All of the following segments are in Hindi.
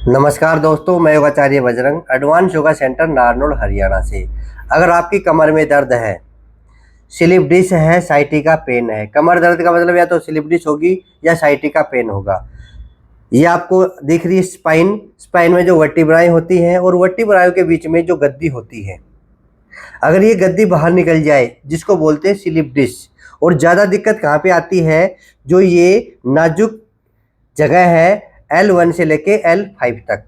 नमस्कार दोस्तों, मैं योगाचार्य बजरंग एडवांस योगा सेंटर नारनौल हरियाणा से। अगर आपकी कमर में दर्द है, स्लिप डिस्क है, साइटिका पेन है। कमर दर्द का मतलब या तो स्लिप डिस्क होगी या साइटिका पेन होगा। ये आपको दिख रही है स्पाइन में जो वर्टिब्राएं होती हैं और वर्टिब्रायों के बीच में जो गद्दी होती है, अगर ये गद्दी बाहर निकल जाए जिसको बोलते हैं स्लिप डिस्क। और ज़्यादा दिक्कत कहाँ पे आती है, जो ये नाजुक जगह है L1 से लेके L5 तक।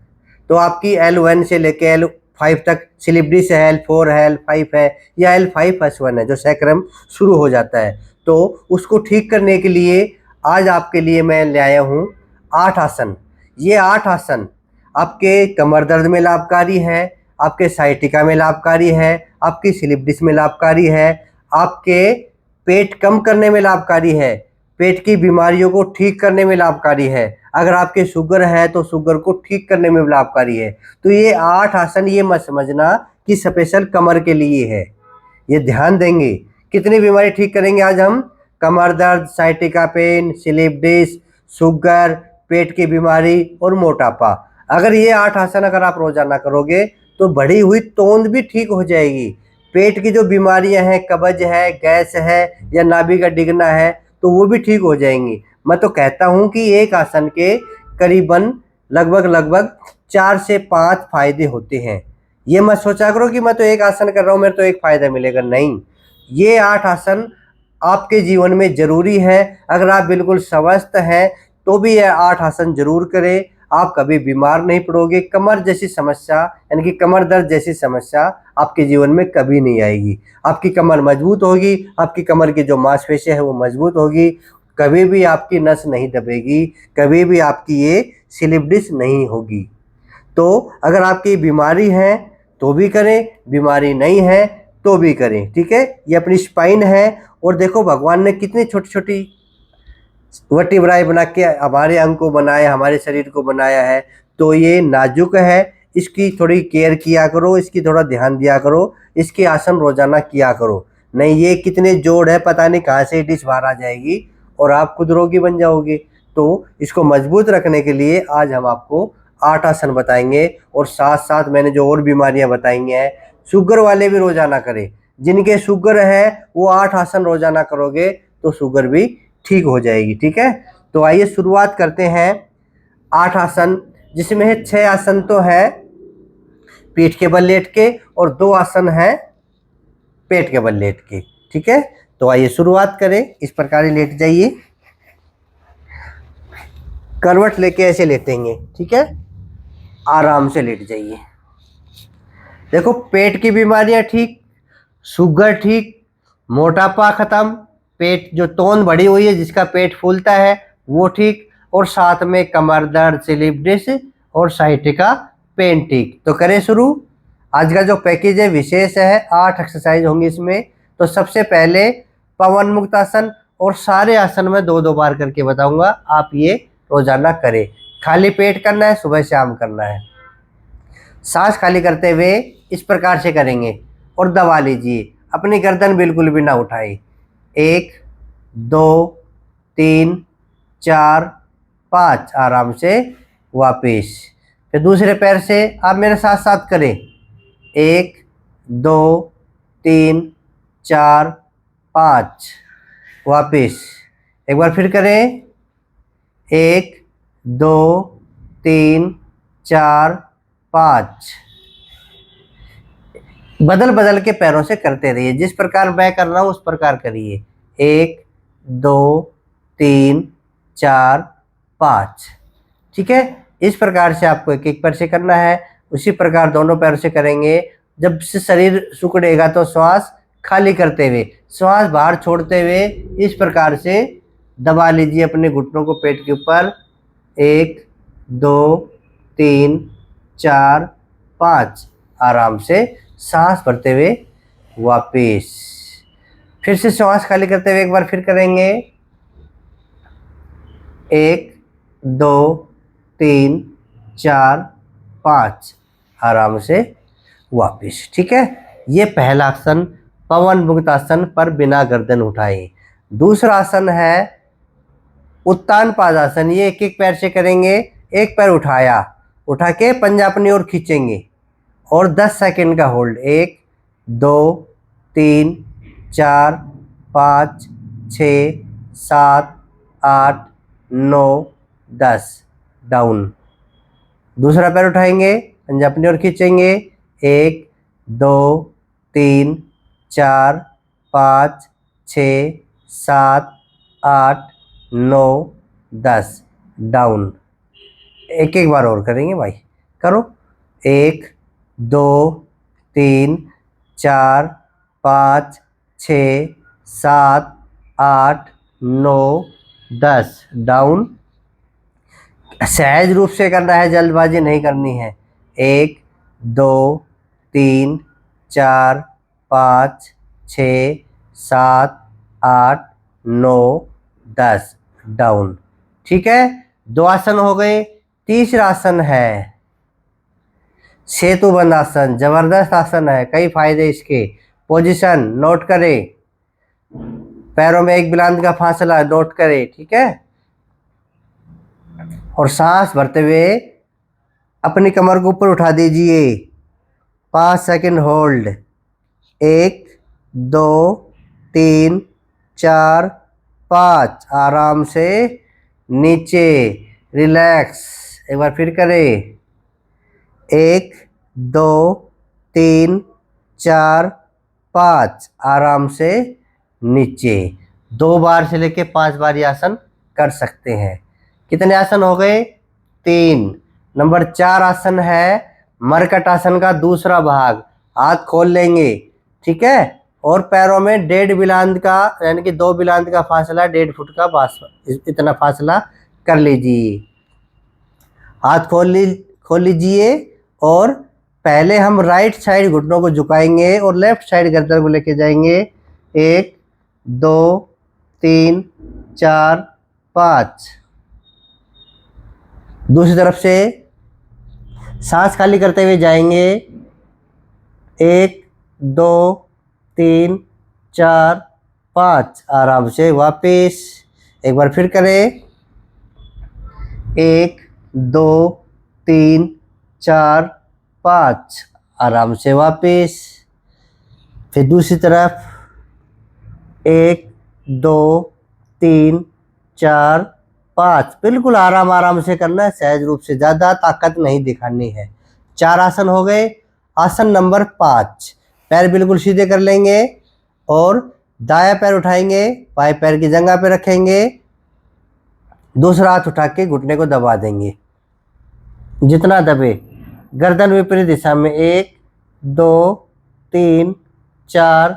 तो आपकी L1 से लेके L5 तक स्लिप डिस्क है, L4 है, L5 है या L5S1 है, जो सैक्रम शुरू हो जाता है। तो उसको ठीक करने के लिए आज आपके लिए मैं ले आया हूँ 8 आसन। ये 8 आसन आपके कमर दर्द में लाभकारी है, आपके साइटिका में लाभकारी है, आपकी स्लिप डिस्क में लाभकारी है, आपके पेट कम करने में लाभकारी है, पेट की बीमारियों को ठीक करने में लाभकारी है। अगर आपके शुगर है तो शुगर को ठीक करने में लाभकारी है। तो ये 8 आसन ये मत समझना कि स्पेशल कमर के लिए है, ये ध्यान देंगे। कितनी बीमारी ठीक करेंगे आज हम? कमर दर्द, sciatica pain, slip disc, sugar, पेट की बीमारी और मोटापा। अगर ये 8 आसन अगर आप रोजाना करोगे तो बढ़ी हुई तोंद भी ठीक हो जाएगी। पेट की जो बीमारियां हैं, कब्ज है, गैस है या नाभि का डिगना है, तो वो भी ठीक हो जाएंगी। मैं तो कहता हूं कि एक आसन के करीबन लगभग 4 से 5 फायदे होते हैं। ये मत सोचा करो कि मैं तो एक आसन कर रहा हूँ, मेरे तो एक फायदा मिलेगा। नहीं, ये 8 आसन आपके जीवन में जरूरी है। अगर आप बिल्कुल स्वस्थ हैं तो भी ये 8 आसन जरूर करें। आप कभी बीमार नहीं पड़ोगे। कमर जैसी समस्या यानी कि कमर दर्द जैसी समस्या आपके जीवन में कभी नहीं आएगी। आपकी कमर मजबूत होगी, आपकी कमर की जो मांसपेशियां है वो मजबूत होगी। कभी भी आपकी नस नहीं दबेगी, कभी भी आपकी ये स्लिप डिस्क नहीं होगी। तो अगर आपकी बीमारी है तो भी करें, बीमारी नहीं है तो भी करें। ठीक है, ये अपनी स्पाइन है। और देखो भगवान ने कितनी छोटी छोटी वर्टिब्राएं बना के हमारे अंग को बनाया, हमारे शरीर को बनाया है। तो ये नाजुक है, इसकी थोड़ी केयर किया करो, इसकी थोड़ा ध्यान दिया करो, इसके आसन रोजाना किया करो। नहीं ये कितने जोड़ है, पता नहीं कहाँ से डिश बाहर आ जाएगी और आप खुद रोगी बन जाओगे। तो इसको मजबूत रखने के लिए आज हम आपको 8 आसन बताएंगे और साथ साथ मैंने जो और बीमारियां बताई हैं, शुगर वाले भी रोजाना करें। जिनके शुगर है वो 8 आसन रोजाना करोगे तो शुगर भी ठीक हो जाएगी। ठीक है, तो आइए शुरुआत करते हैं 8 आसन, जिसमें है 6 आसन तो है पीठ के बल लेट के और 2 आसन है पेट के बल लेट के। ठीक है, तो आइए शुरुआत करें। इस प्रकार लेट जाइए, करवट लेके ऐसे लेटेंगे। ठीक है, आराम से लेट जाइए। देखो पेट की बीमारियां ठीक, शुगर ठीक, मोटापा खत्म, पेट जो तोंद बढ़ी हुई है जिसका पेट फूलता है वो ठीक, और साथ में कमर दर्द, स्लिप डिस्क और साइटिका पेन ठीक। तो करें शुरू। आज का जो पैकेज है विशेष है, 8 एक्सरसाइज होंगी इसमें। तो सबसे पहले पवन मुक्त आसन, और सारे आसन में 2-2 बार करके बताऊंगा, आप ये रोजाना करें। खाली पेट करना है, सुबह शाम करना है। सांस खाली करते हुए इस प्रकार से करेंगे और दबा लीजिए, अपनी गर्दन बिल्कुल भी ना उठाए। 1 2 3 4 5, आराम से वापिस। फिर दूसरे पैर से आप मेरे साथ साथ करें। 1 2 3 4 5, वापिस। एक बार फिर करें। 1 2 3 4 5। बदल बदल के पैरों से करते रहिए, जिस प्रकार मैं कर रहा हूं उस प्रकार करिए। 1 2 3 4 5। ठीक है, इस प्रकार से आपको एक एक पैर से करना है। उसी प्रकार दोनों पैर से करेंगे। जब से शरीर सिकुड़ेगा तो श्वास खाली करते हुए, श्वास बाहर छोड़ते हुए इस प्रकार से दबा लीजिए अपने घुटनों को पेट के ऊपर। 1 2 3 4 5, आराम से सांस भरते हुए वापिस। फिर से श्वास खाली करते हुए एक बार फिर करेंगे। 1 2 3 4 5, आराम से वापिस। ठीक है, ये पहला आसन पवन मुक्त आसन पर बिना गर्दन उठाए। दूसरा आसन है उत्तान पादासन। ये एक एक पैर से करेंगे। एक पैर उठाया, उठा के पंजा अपनी ओर खींचेंगे और 10 सेकंड का होल्ड। 1 2 3 4 5 6 7 8 9 10 डाउन। दूसरा पैर उठाएंगे, पंजा अपनी ओर खींचेंगे। 1 2 3 4 5 6 7 8 9 10 डाउन। एक एक बार और करेंगे भाई, करो। 1 2 3 4 5 6 7 8 9 10 डाउन। सहज रूप से करना है, जल्दबाजी नहीं करनी है। 1 2 3 4 5 6 7 8 9 10 डाउन। ठीक है, 2 आसन हो गए। तीसरा आसन है सेतु बंद आसन। जबरदस्त आसन है, कई फायदे इसके। पोजीशन नोट करें, पैरों में एक बिलांद का फासला नोट करें। ठीक है, और सांस भरते हुए अपनी कमर को ऊपर उठा दीजिए। 5 सेकंड होल्ड। 1 2 3 4 5 आराम से नीचे रिलैक्स। एक बार फिर करें। 1 2 3 4 5 आराम से नीचे। 2 बार से लेके 5 बार ये आसन कर सकते हैं। कितने आसन हो गए? 3। नंबर 4 आसन है मरकट आसन का दूसरा भाग। हाथ खोल लेंगे, ठीक है, और पैरों में 1.5 बिलांद का यानी कि 2 बिलांद का फासला, 1.5 फुट का इतना फासला कर लीजिए। हाथ खोल लीजिए और पहले हम राइट साइड घुटनों को झुकाएंगे और लेफ्ट साइड गर्दन को लेके जाएंगे। 1 2 3 4 5। दूसरी तरफ से सांस खाली करते हुए जाएंगे। 1 2 3 4 5 आराम से वापस। एक बार फिर करें। 1 2 3 4 5 आराम से वापस। फिर दूसरी तरफ 1 2 3 4 5। बिल्कुल आराम से करना है, सहज रूप से, ज़्यादा ताकत नहीं दिखानी है। 4 आसन हो गए। आसन नंबर 5, पैर बिल्कुल सीधे कर लेंगे और दायां पैर उठाएंगे, बाएं पैर की जंघा पे रखेंगे। दूसरा हाथ उठा के घुटने को दबा देंगे, जितना दबे। गर्दन विपरीत दिशा में 1 2 3 4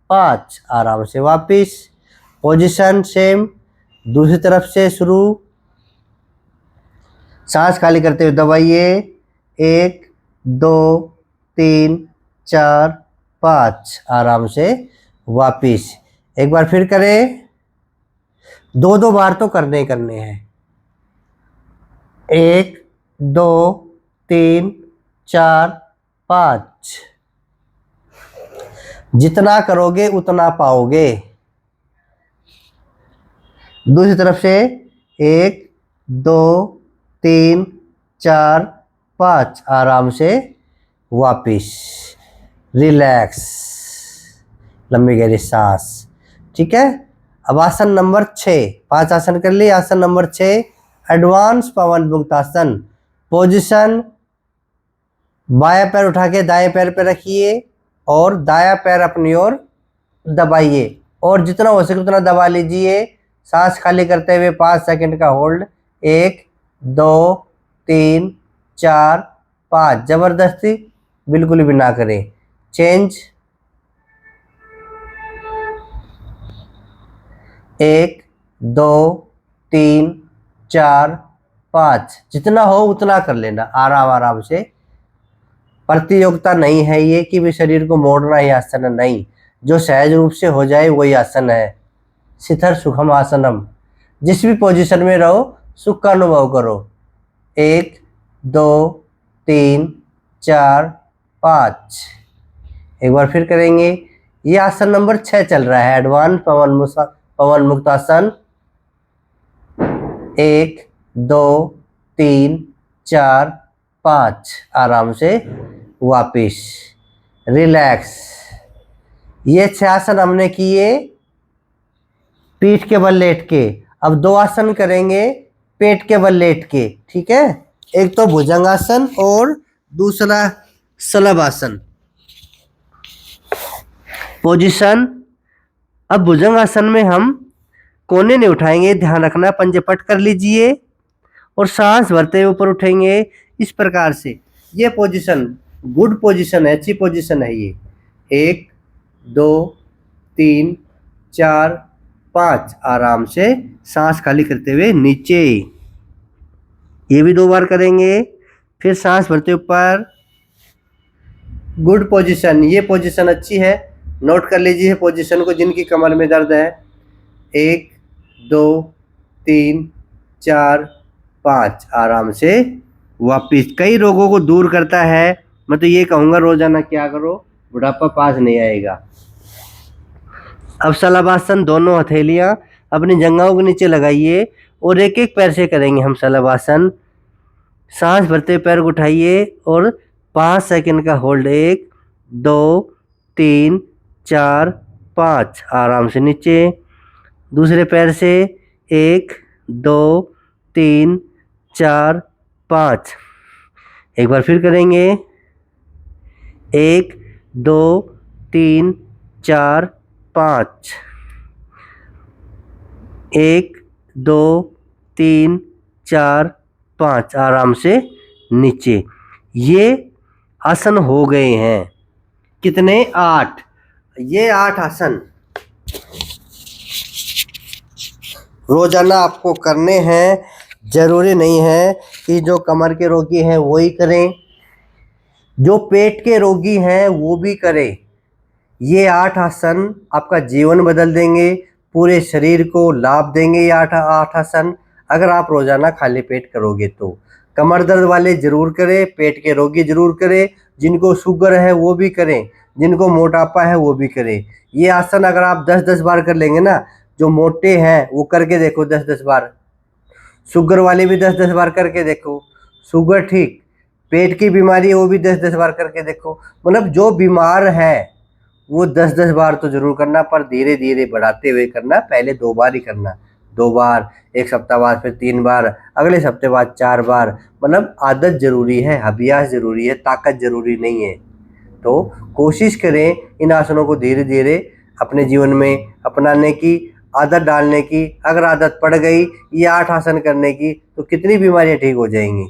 5 आराम से वापस। पोजीशन सेम, दूसरी तरफ से शुरू। सांस खाली करते हुए दबाइए। 1 2 3 4 5 आराम से वापिस। एक बार फिर करें। 2 बार तो करने ही करने हैं। 1 2 3 4 5। जितना करोगे उतना पाओगे। दूसरी तरफ से 1 2 3 4 5 आराम से वापिस। रिलैक्स, लंबी गहरी सांस। ठीक है, अब आसन नंबर 6। 5 आसन कर लिए। आसन नंबर 6 एडवांस पवन मुक्त आसन। पोजीशन बायां पैर उठा के दाएं पैर पे रखिए और दायां पैर अपनी ओर दबाइए और जितना हो सके उतना दबा लीजिए। सांस खाली करते हुए 5 सेकंड का होल्ड। 1 2 3 4 5। जबरदस्ती बिल्कुल भी ना करें। चेंज। 1 2 3 4 5। जितना हो उतना कर लेना, आराम से। प्रतियोगिता नहीं है ये कि भी शरीर को मोड़ना ही आसन है, नहीं। जो सहज रूप से हो जाए वही आसन है। शिथिर सुखम आसनम। जिस भी पोजीशन में रहो सुख का अनुभव करो। 1 2 3 4 5। एक बार फिर करेंगे। ये आसन नंबर 6 चल रहा है, एडवांस पवन मुक्त आसन। 1 2 3 4 5 आराम से वापिस रिलैक्स। ये 6 आसन हमने किए पीठ के बल लेट के। अब 2 आसन करेंगे पेट के बल लेट के, ठीक है। एक तो भुजंगासन और दूसरा शलभ आसन। पोजीशन, अब भुजंगासन में हम कोने नहीं उठाएंगे, ध्यान रखना, पंजे पट कर लीजिए और सांस भरते हुए ऊपर उठेंगे इस प्रकार से। ये पोजीशन गुड पोजीशन है, अच्छी पोजीशन है ये। 1 2 3 4 5 आराम से सांस खाली करते हुए नीचे। ये भी 2 बार करेंगे, फिर सांस भरते ऊपर। गुड पोजीशन, ये पोजीशन अच्छी है, नोट कर लीजिए पोजीशन को जिनकी कमर में दर्द है। 1 2 3 4 5 आराम से वापिस। कई रोगों को दूर करता है। मैं तो ये कहूँगा रोजाना क्या करो, बुढ़ापा पास नहीं आएगा। अब शलभासन, दोनों हथेलियाँ अपनी जंघाओं के नीचे लगाइए और एक एक पैर से करेंगे हम शलभासन। सांस भरते पैर को उठाइए और 5 सेकंड का होल्ड। 1 2 3 4 5 आराम से नीचे। दूसरे पैर से 1 2 3 4 5। एक बार फिर करेंगे। 1 2 3 4 5। 1 2 3 4 5 आराम से नीचे। ये आसन हो गए हैं कितने? 8। ये 8 आसन रोजाना आपको करने हैं। जरूरी नहीं है कि जो कमर के रोगी हैं वो ही करें, जो पेट के रोगी हैं वो भी करें। ये 8 आसन आपका जीवन बदल देंगे, पूरे शरीर को लाभ देंगे ये 8 आसन, अगर आप रोजाना खाली पेट करोगे तो। कमर दर्द वाले जरूर करें, पेट के रोगी जरूर करें, जिनको शुगर है वो भी करें, जिनको मोटापा है वो भी करें। ये आसन अगर आप 10-10 बार कर लेंगे ना, जो मोटे हैं वो करके देखो 10-10 बार, शुगर वाले भी 10-10 बार करके देखो, शुगर ठीक, पेट की बीमारी है वो भी 10-10 बार करके देखो। मतलब जो बीमार है वो 10-10 बार तो जरूर करना, पर धीरे धीरे बढ़ाते हुए करना। पहले 2 बार ही करना, 2 बार, एक सप्ताह बाद फिर 3 बार, अगले सप्ताह बाद 4 बार। मतलब आदत जरूरी है, अभ्यास जरूरी है, ताकत जरूरी नहीं है। तो कोशिश करें इन आसनों को धीरे धीरे अपने जीवन में अपनाने की, आदत डालने की। अगर आदत पड़ गई ये 8 आसन करने की तो कितनी बीमारियां ठीक हो जाएंगी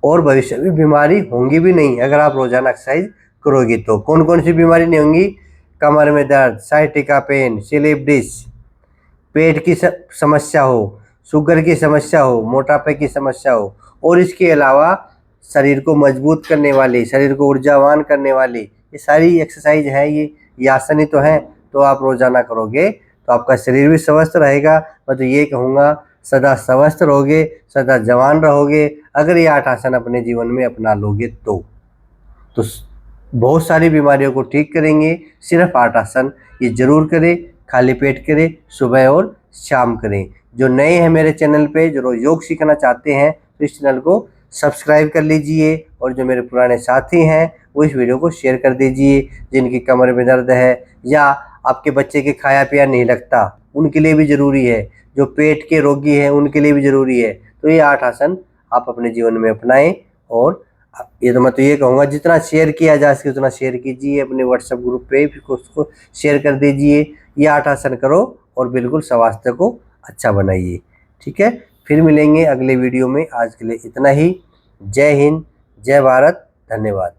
और भविष्य में बीमारी होंगी भी नहीं अगर आप रोजाना एक्सरसाइज करोगे तो। कौन कौन सी बीमारी नहीं होंगी? कमर में दर्द, साइटिका पेन, स्लिप डिस्क, पेट की समस्या हो, शुगर की समस्या हो, मोटापे की समस्या हो, और इसके अलावा शरीर को मजबूत करने वाली, शरीर को ऊर्जावान करने वाली ये सारी एक्सरसाइज है, ये आसन ही तो हैं। तो आप रोजाना करोगे तो आपका शरीर भी स्वस्थ रहेगा। मैं तो ये कहूँगा सदा स्वस्थ रहोगे, सदा जवान रहोगे अगर ये 8 आसन अपने जीवन में अपना लोगे तो बहुत सारी बीमारियों को ठीक करेंगे। सिर्फ 8 आसन ये जरूर करें, खाली पेट करें, सुबह और शाम करें। जो नए हैं मेरे चैनल पे, जो योग सीखना चाहते हैं तो इस चैनल को सब्सक्राइब कर लीजिए, और जो मेरे पुराने साथी हैं वो इस वीडियो को शेयर कर दीजिए। जिनकी कमर में दर्द है या आपके बच्चे के खाया पिया नहीं लगता उनके लिए भी ज़रूरी है, जो पेट के रोगी हैं उनके लिए भी ज़रूरी है। तो ये 8 आसन आप अपने जीवन में अपनाएं। और ये तो मैं तो ये कहूँगा जितना शेयर किया जा सके उतना शेयर कीजिए, अपने व्हाट्सएप ग्रुप पे उसको शेयर कर दीजिए। ये 8 आसन करो और बिल्कुल स्वास्थ्य को अच्छा बनाइए। ठीक है, फिर मिलेंगे अगले वीडियो में। आज के लिए इतना ही। जय हिंद, जय भारत, धन्यवाद।